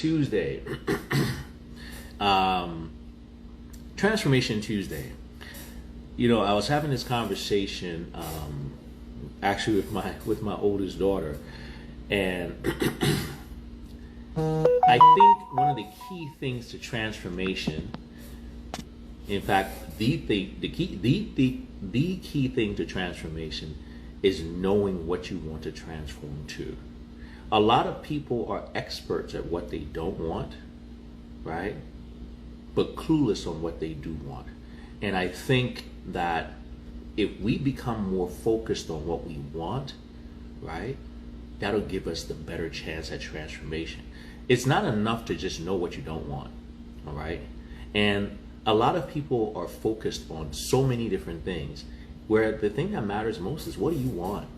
Tuesday. Transformation Tuesday. You know, I was having this conversation actually with my oldest daughter, and I think one of the key things to transformation, in fact, the key thing to transformation is knowing what you want to transform to. A lot of people are experts at what they don't want, right? But clueless on what they do want. And I think that if we become more focused on what we want, right, that'll give us the better chance at transformation. It's not enough to just know what you don't want, all right? And a lot of people are focused on so many different things, where the thing that matters most is, what do you want?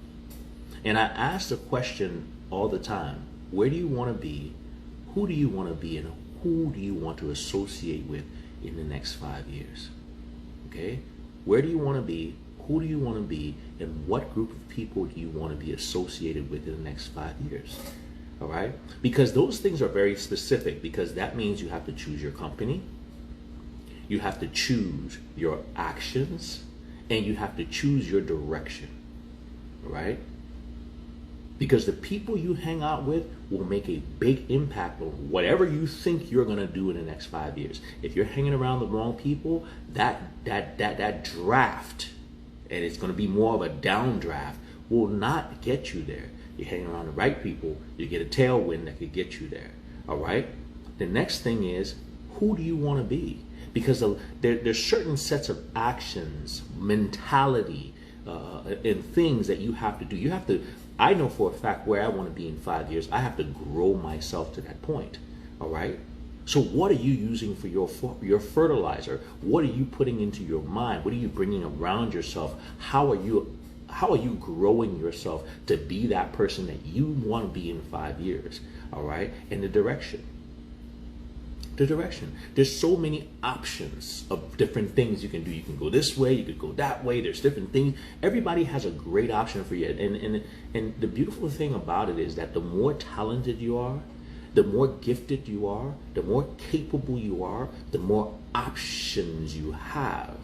And I ask the question all the time: where do you want to be? Who do you want to be? And who do you want to associate with in the next 5 years? Okay? Where do you want to be? Who do you want to be? And what group of people do you want to be associated with in the next 5 years? All right? Because those things are very specific, because that means you have to choose your company, you have to choose your actions, and you have to choose your direction. All right? Because the people you hang out with will make a big impact on whatever you think you're going to do in the next 5 years. If you're hanging around the wrong people, that draft, and it's going to be more of a downdraft, will not get you there. You're hanging around the right people, you get a tailwind that could get you there. All right? The next thing is, who do you want to be? Because there's certain sets of actions, mentality, and things that you have to do. You have to. I know for a fact where I want to be in 5 years. I have to grow myself to that point. All right. So what are you using for your fertilizer? What are you putting into your mind? What are you bringing around yourself? How are you growing yourself to be that person that you want to be in 5 years? All right. And the direction. There's so many options of different things you can do. You can go this way, you could go that way. There's different things. Everybody has a great option for you. And the beautiful thing about it is that the more talented you are, the more gifted you are, the more capable you are, the more options you have.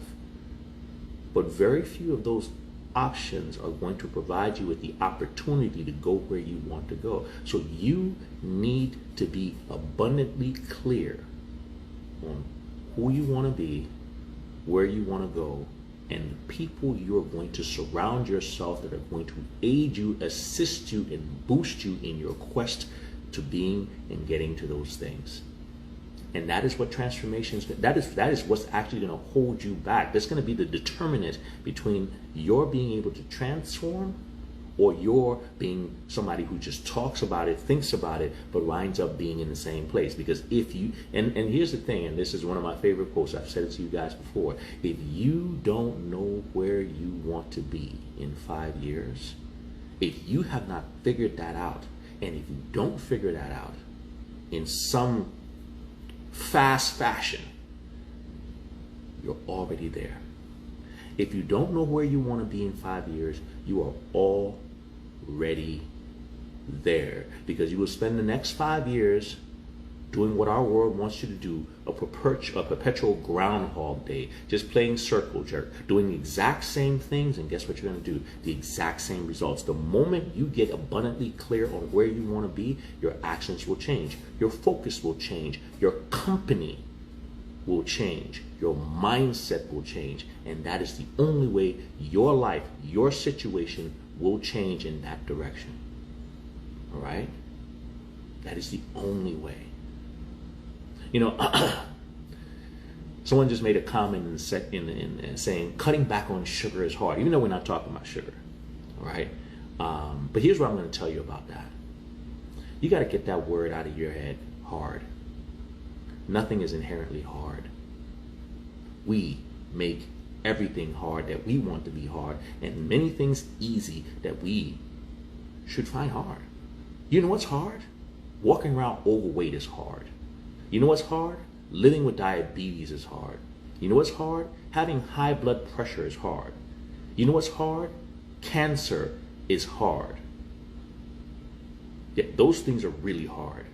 But very few of those options are going to provide you with the opportunity to go where you want to go. So you need to be abundantly clear on who you want to be, where you want to go, and the people you're going to surround yourself that are going to aid you, assist you, and boost you in your quest to being and getting to those things. And that is what transformation is. That is what's actually going to hold you back. That's going to be the determinant between your being able to transform, or your being somebody who just talks about it, thinks about it, but winds up being in the same place. Because if you, and here's the thing, and this is one of my favorite quotes, I've said it to you guys before: if you don't know where you want to be in 5 years, if you have not figured that out, and if you don't figure that out in some fast fashion, you're already there. If you don't know where you want to be in 5 years, you are already there, because you will spend the next 5 years doing what our world wants you to do, a perpetual Groundhog Day, just playing circle jerk, doing the exact same things, and guess what you're going to do? The exact same results. The moment you get abundantly clear on where you want to be, your actions will change, your focus will change, your company will change, your mindset will change, and that is the only way your life, your situation will change in that direction. All right? That is the only way. You know, someone just made a comment in saying cutting back on sugar is hard, even though we're not talking about sugar. All right? But here's what I'm going to tell you about that. You got to get that word out of your head: hard. Nothing is inherently hard. We make everything hard that we want to be hard, and many things easy that we should find hard. You know what's hard? Walking around overweight is hard. You know what's hard? Living with diabetes is hard. You know what's hard? Having high blood pressure is hard. You know what's hard? Cancer is hard. Yeah, those things are really hard.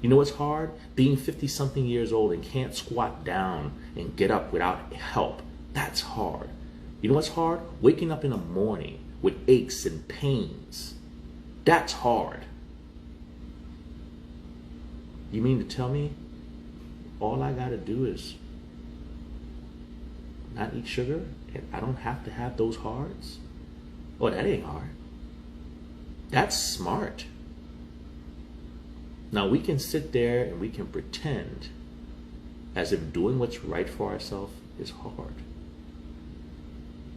You know what's hard? Being 50 something years old and can't squat down and get up without help. That's hard. You know what's hard? Waking up in the morning with aches and pains. That's hard. You mean to tell me all I got to do is not eat sugar and I don't have to have those hards? Oh, that ain't hard. That's smart. Now we can sit there and we can pretend as if doing what's right for ourselves is hard,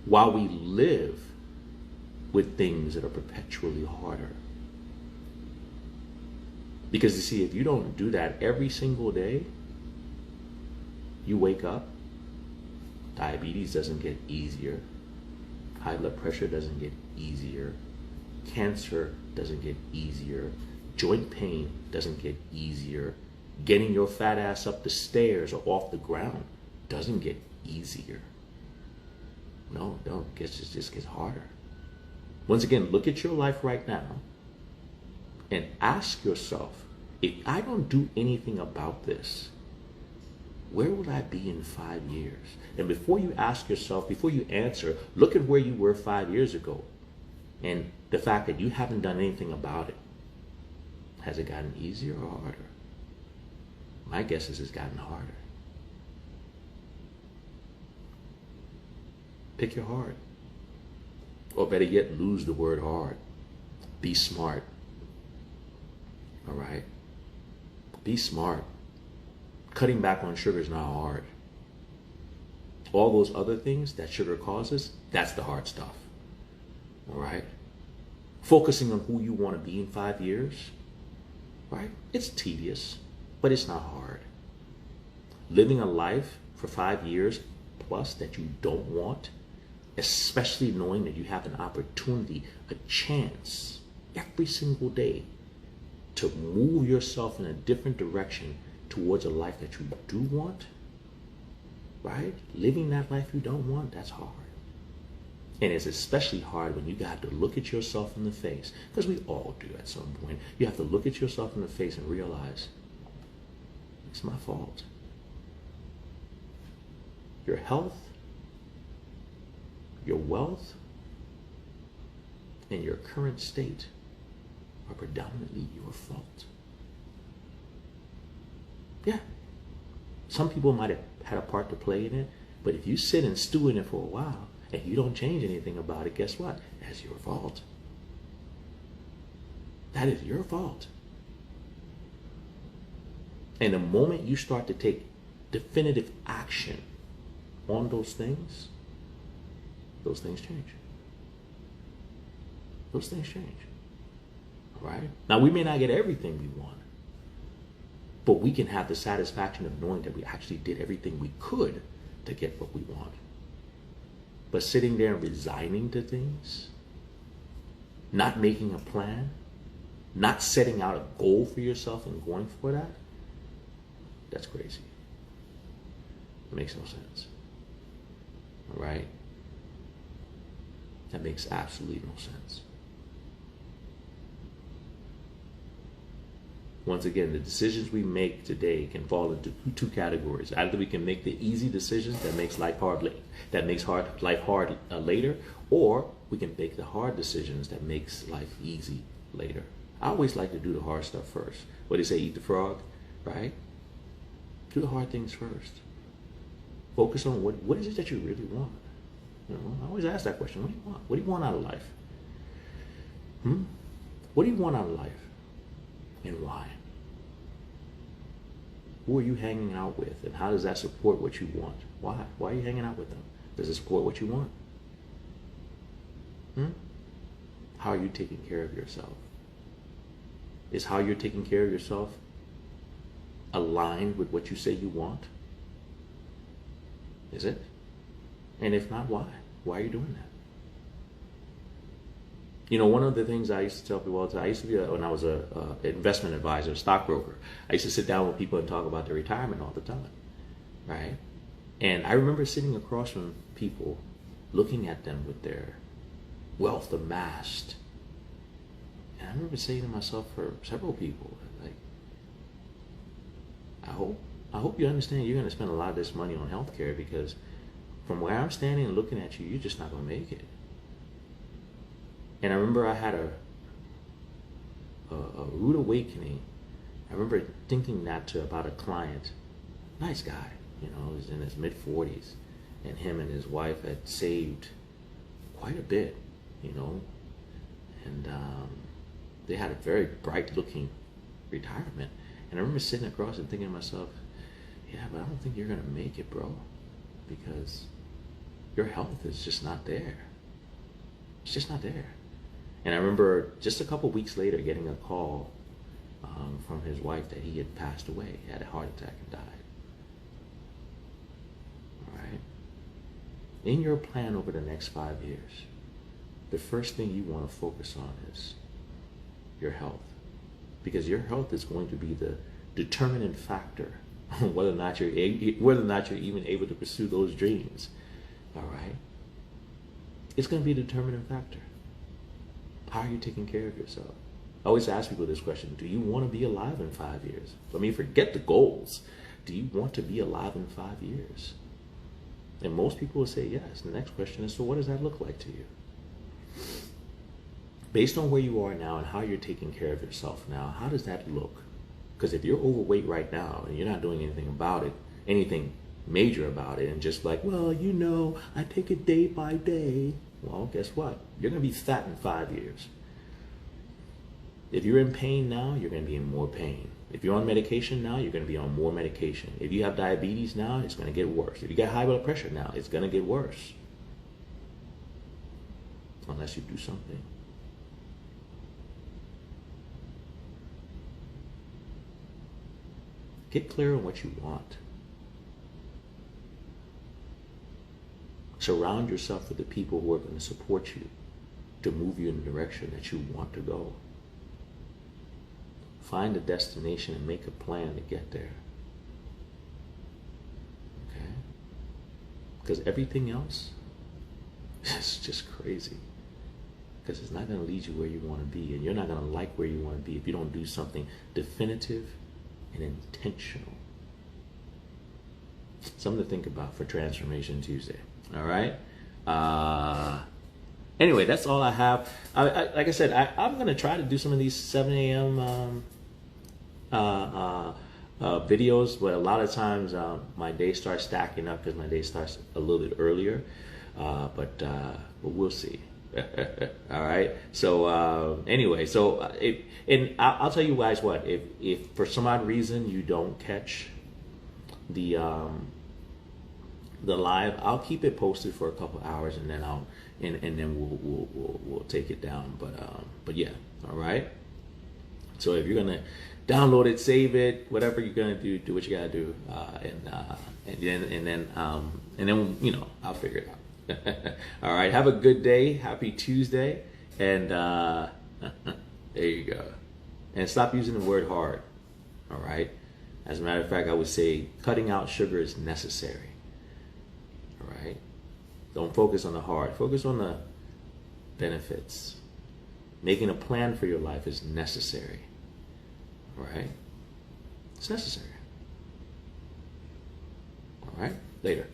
while we live with things that are perpetually harder. Because you see, if you don't do that every single day, you wake up, diabetes doesn't get easier, high blood pressure doesn't get easier, cancer doesn't get easier, joint pain doesn't get easier, getting your fat ass up the stairs or off the ground doesn't get easier. No, it just gets harder. Once again, look at your life right now and ask yourself, if I don't do anything about this, where will I be in 5 years? And before you ask yourself, before you answer, look at where you were 5 years ago and the fact that you haven't done anything about it. Has it gotten easier or harder? My guess is it's gotten harder. Pick your heart. Or better yet, lose the word hard. Be smart. All right? Be smart. Cutting back on sugar is not hard. All those other things that sugar causes, that's the hard stuff. All right? Focusing on who you want to be in 5 years, right? It's tedious, but it's not hard. Living a life for 5 years plus that you don't want, especially knowing that you have an opportunity, a chance every single day to move yourself in a different direction towards a life that you do want, right? Living that life you don't want, that's hard. And it's especially hard when you got to look at yourself in the face, because we all do at some point. You have to look at yourself in the face and realize, it's my fault. Your health, your wealth, and your current state are predominantly your fault. Yeah. Some people might have had a part to play in it, but if you sit and stew in it for a while, and you don't change anything about it, guess what? That's your fault. That is your fault. And the moment you start to take definitive action on those things change. Those things change. All right? Now, we may not get everything we want, but we can have the satisfaction of knowing that we actually did everything we could to get what we want. But sitting there and resigning to things, not making a plan, not setting out a goal for yourself and going for that, that's crazy. It makes no sense. All right? That makes absolutely no sense. Once again, the decisions we make today can fall into two categories. Either we can make the easy decisions that makes life hard later, or we can make the hard decisions that makes life easy later. I always like to do the hard stuff first. What do they say, eat the frog, right? Do the hard things first. Focus on what is it that you really want. You know, I always ask that question. What do you want? What do you want out of life? What do you want out of life? And why? Who are you hanging out with, and how does that support what you want? Why? Why are you hanging out with them? Does it support what you want? How are you taking care of yourself? Is how you're taking care of yourself aligned with what you say you want? Is it? And if not, why? Why are you doing that? You know, one of the things I used to tell people all the time, I used to be, when I was an investment advisor, a stockbroker, I used to sit down with people and talk about their retirement all the time, right? And I remember sitting across from people, looking at them with their wealth amassed. And I remember saying to myself, for several people, like, hope you understand you're going to spend a lot of this money on healthcare, because from where I'm standing and looking at you, you're just not going to make it. And I remember I had a rude awakening. I remember thinking that about a client, nice guy, he was in his mid-40s, and him and his wife had saved quite a bit, and they had a very bright-looking retirement. And I remember sitting across and thinking to myself, yeah, but I don't think you're going to make it, bro, because your health is just not there. It's just not there. And I remember just a couple weeks later getting a call from his wife that he had passed away. He had a heart attack and died. All right? In your plan over the next 5 years, the first thing you want to focus on is your health. Because your health is going to be the determinant factor on whether or not you're even able to pursue those dreams. All right? It's going to be a determinant factor. How are you taking care of yourself? I always ask people this question: do you want to be alive in 5 years? Forget the goals. Do you want to be alive in 5 years? And most people will say yes. The next question is, so what does that look like to you? Based on where you are now and how you're taking care of yourself now, how does that look? Because if you're overweight right now and you're not doing anything about it, anything major about it, and just like, well, I take it day by day, well, guess what? You're going to be fat in 5 years. If you're in pain now, you're going to be in more pain. If you're on medication now, you're going to be on more medication. If you have diabetes now, it's going to get worse. If you got high blood pressure now, it's going to get worse. Unless you do something. Get clear on what you want. Surround yourself with the people who are going to support you to move you in the direction that you want to go. Find a destination and make a plan to get there. Okay? Because everything else is just crazy. Because it's not going to lead you where you want to be, and you're not going to like where you want to be if you don't do something definitive and intentional. Something to think about for Transformation Tuesday. All right? Anyway, that's all I have. Like I said, I'm going to try to do some of these 7 a.m. Videos, but a lot of times my day starts stacking up because my day starts a little bit earlier. But we'll see. All right. So anyway, and I'll tell you guys what. If for some odd reason you don't catch the live, I'll keep it posted for a couple hours, and then we'll take it down. But yeah. All right. So if you're gonna download it, save it, whatever you're gonna do what you gotta do, and then I'll figure it out. All right, have a good day. Happy Tuesday. And there you go. And stop using the word hard. All right. As a matter of fact, I would say cutting out sugar is necessary. All right. Don't focus on the hard. Focus on the benefits. Making a plan for your life is necessary. All right. It's necessary. All right. Later.